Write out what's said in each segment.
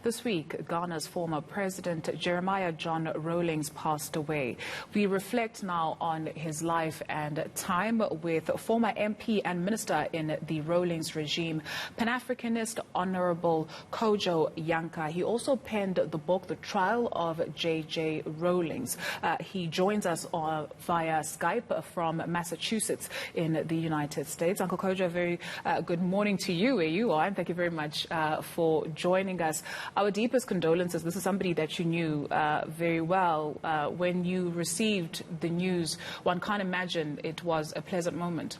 This week, Ghana's former president, Jeremiah John Rawlings, passed away. We reflect now on his life and time with former MP and minister in the Rawlings regime, Pan-Africanist Honorable Kojo Yankah. He also penned the book, The Trial of J.J. Rawlings. He joins us via Skype from Massachusetts in the United States. Uncle Kojo, a very good morning to you where you are, and thank you very much for joining us. Our deepest condolences. This is somebody that you knew very well. When you received the news, one can't imagine it was a pleasant moment.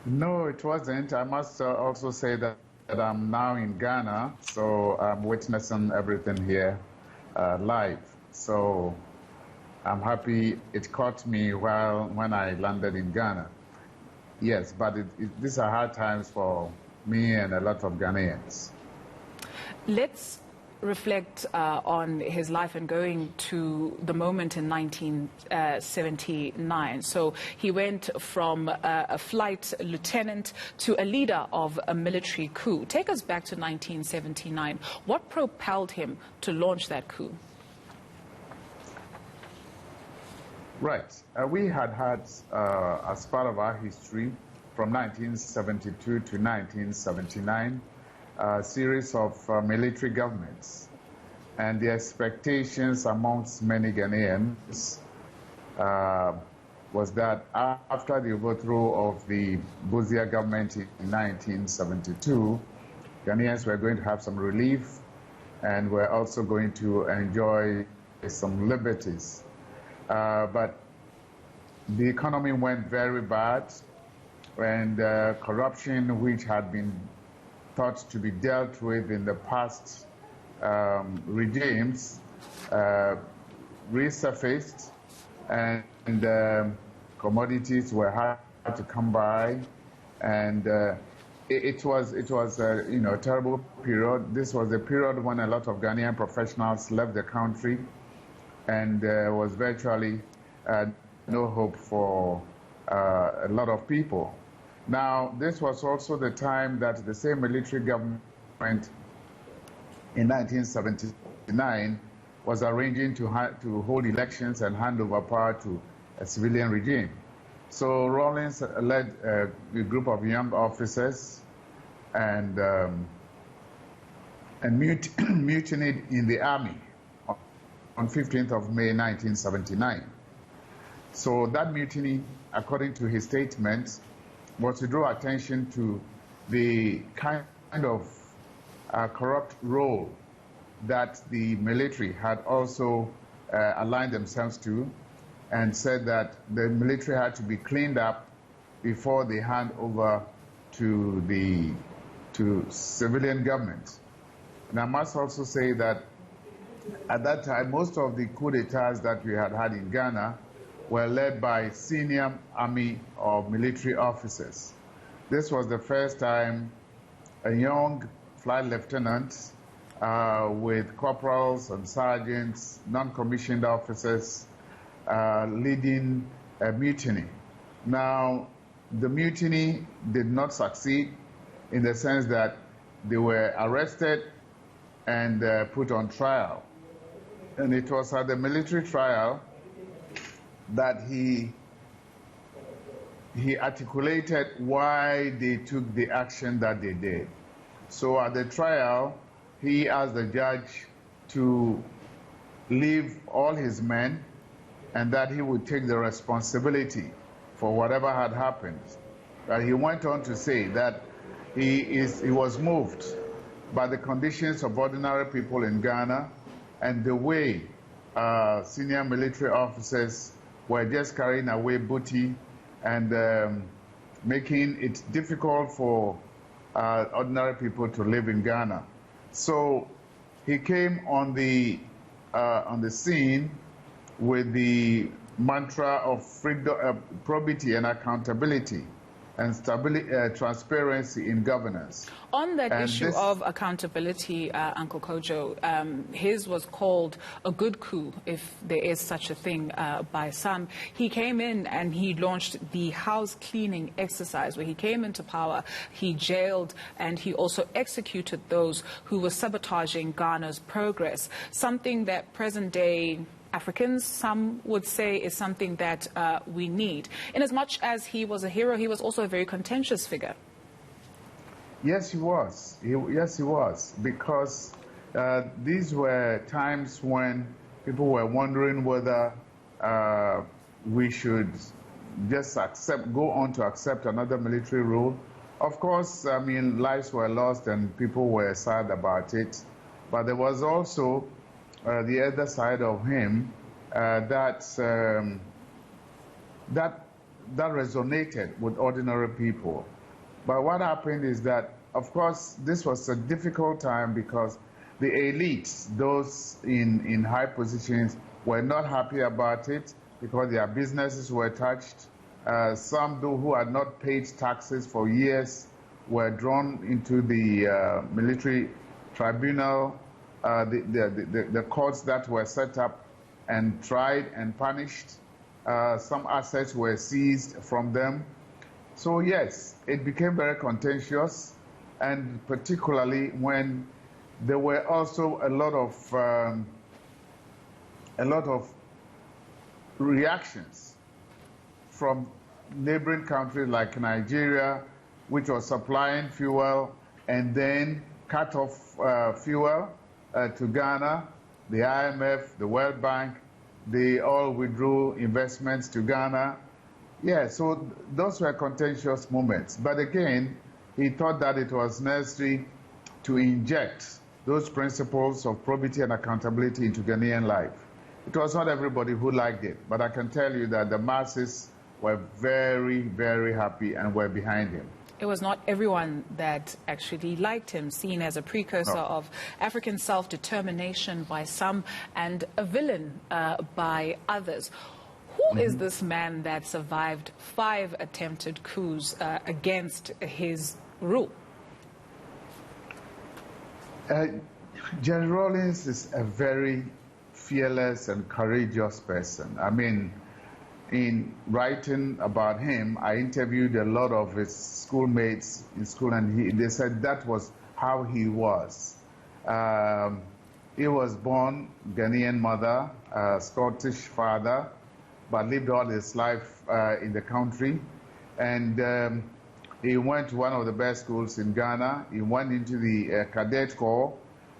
No, it wasn't. I must also say that I'm now in Ghana, so I'm witnessing everything here live. So I'm happy it caught me when I landed in Ghana. Yes, but these are hard times for me and a lot of Ghanaians. Let's reflect on his life and going to the moment in 1979. So he went from a flight lieutenant to a leader of a military coup. Take us back to 1979. What propelled him to launch that coup? Right. We had as part of our history, from 1972 to 1979, a series of military governments. And the expectations amongst many Ghanaians was that after the overthrow of the Bozia government in 1972, Ghanaians were going to have some relief and were also going to enjoy some liberties. But the economy went very bad, and corruption, which had been thought to be dealt with in the past regimes, resurfaced, and commodities were hard to come by, and it was a terrible period. This was a period when a lot of Ghanaian professionals left the country, and there was virtually no hope for a lot of people. Now, this was also the time that the same military government in 1979 was arranging to hold elections and hand over power to a civilian regime. So Rawlings led a group of young officers and mutinied in the army on 15th of May 1979. So that mutiny, according to his statement, was to draw attention to the kind of corrupt role that the military had also aligned themselves to, and said that the military had to be cleaned up before they hand over to civilian government. And I must also say that at that time, most of the coup d'etats that we had in Ghana were led by senior army or military officers. This was the first time a young flight lieutenant with corporals and sergeants, non-commissioned officers, leading a mutiny. Now, the mutiny did not succeed in the sense that they were arrested and put on trial. And it was at the military trial that he articulated why they took the action that they did. So at the trial, he asked the judge to leave all his men and that he would take the responsibility for whatever had happened. But he went on to say that he was moved by the conditions of ordinary people in Ghana and the way senior military officers were just carrying away booty and making it difficult for ordinary people to live in Ghana. So he came on the scene with the mantra of freedom, probity and accountability. and stability, transparency in governance. On that issue of accountability, Uncle Kojo, his was called a good coup, if there is such a thing, by some. He came in and he launched the house cleaning exercise, where he came into power, he jailed, and he also executed those who were sabotaging Ghana's progress, something that present-day Africans, some would say, is something that we need. In as much as he was a hero, he was also a very contentious figure. Yes, he was. Yes, he was. Because these were times when people were wondering whether we should just go on to accept another military rule. Of course, I mean, lives were lost and people were sad about it. But there was also the other side of him that resonated with ordinary people. But what happened is that, of course, this was a difficult time because the elites, those in high positions, were not happy about it because their businesses were touched. Some who had not paid taxes for years were drawn into the military tribunal, the courts that were set up and tried and punished. Some assets were seized from them. So yes, it became very contentious, and particularly when there were also a lot of reactions from neighboring countries like Nigeria, which was supplying fuel and then cut off fuel to Ghana. The IMF, the World Bank, they all withdrew investments to Ghana. Yeah, so those were contentious moments. But again, he thought that it was necessary to inject those principles of probity and accountability into Ghanaian life. It was not everybody who liked it, but I can tell you that the masses were very, very happy and were behind him. It was not everyone that actually liked him, seen as a precursor of African self-determination by some and a villain by others. Who is this man that survived 5 attempted coups against his rule? Jerry Rawlings is a very fearless and courageous person. I mean, in writing about him, I interviewed a lot of his schoolmates in school, and they said that was how he was. He was born Ghanaian mother, Scottish father, but lived all his life in the country. And he went to one of the best schools in Ghana. He went into the cadet corps,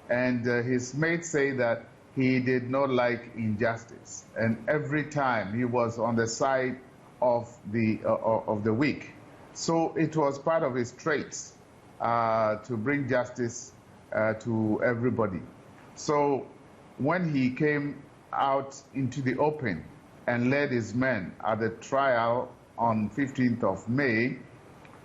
and his mates say that he did not like injustice, and every time he was on the side of the weak. So it was part of his traits to bring justice to everybody. So when he came out into the open and led his men at the trial on 15th of May,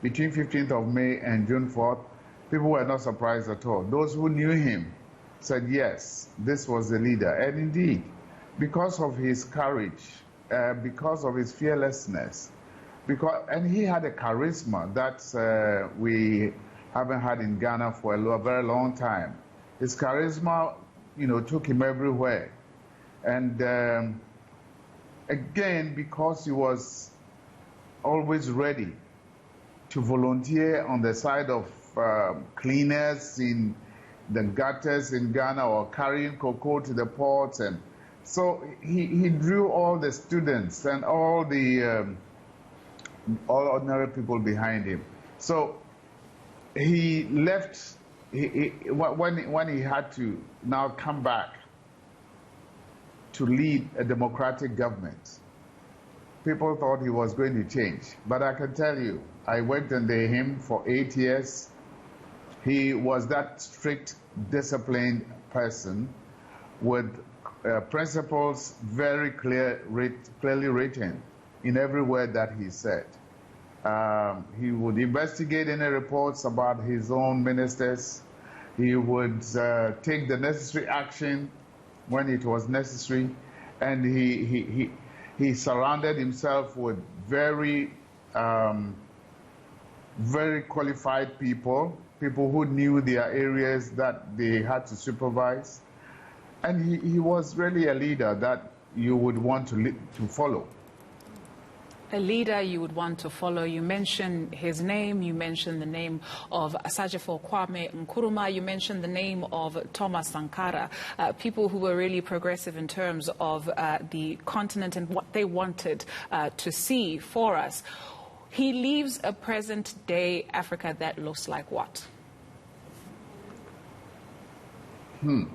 between 15th of May and June 4th, people were not surprised at all. Those who knew him said, yes, this was the leader. And indeed, because of his courage, because of his fearlessness, and he had a charisma that we haven't had in Ghana for a very long time. His charisma, took him everywhere. And again, because he was always ready to volunteer on the side of cleaners in the gutters in Ghana, or carrying cocoa to the ports, and so he drew all the students and all ordinary people behind him. So he left when he had to now come back to lead a democratic government. People thought he was going to change, but I can tell you, I worked under him for 8 years. He was that strict, disciplined person with principles very clearly written in every word that he said. He would investigate any reports about his own ministers. He would take the necessary action when it was necessary, and he surrounded himself with very very qualified people, people who knew their areas that they had to supervise. And he was really a leader that you would want to follow. A leader you would want to follow. You mentioned his name, you mentioned the name of Asajefo Kwame Nkrumah, you mentioned the name of Thomas Sankara, people who were really progressive in terms of the continent and what they wanted to see for us. He leaves a present-day Africa that looks like what? An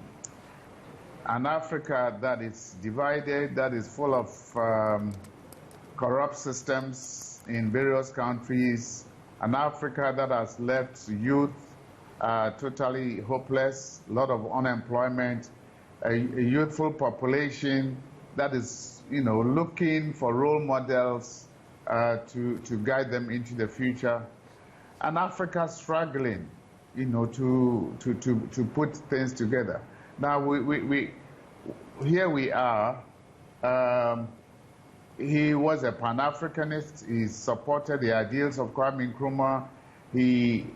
Africa that is divided, that is full of corrupt systems in various countries, an Africa that has left youth totally hopeless, a lot of unemployment, a youthful population that is, looking for role models to guide them into the future, an Africa struggling, to put things together. Now here we are. He was a Pan-Africanist. He supported the ideals of Kwame Nkrumah. He,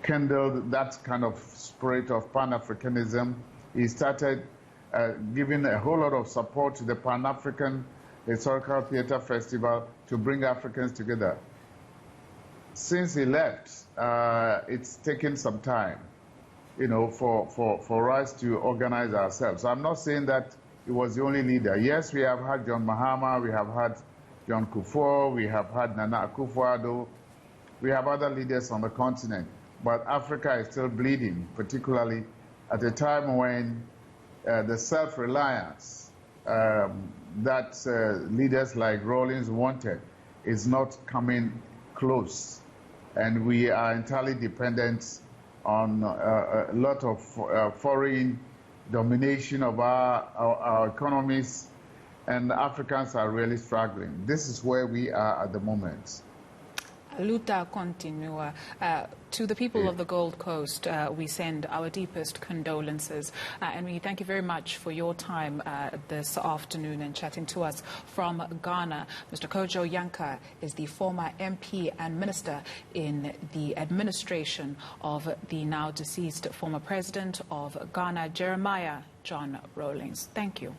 rekindled that kind of spirit of Pan-Africanism. He started giving a whole lot of support to the Pan-African Historical Theatre Festival to bring Africans together. Since he left, it's taken some time, for us to organize ourselves. So I'm not saying that he was the only leader. Yes, we have had John Mahama, we have had John Kufuor, we have had Nana Akufo-Addo, we have other leaders on the continent. But Africa is still bleeding, particularly at a time when the self-reliance that leaders like Rawlings wanted is not coming close. And we are entirely dependent on a lot of foreign domination of our economies, and Africans are really struggling. This is where we are at the moment. Luta continua. To the people of the Gold Coast, we send our deepest condolences, and we thank you very much for your time this afternoon and chatting to us from Ghana. Mr. Kojo Yankah is the former MP and minister in the administration of the now deceased former president of Ghana, Jeremiah John Rawlings. Thank you.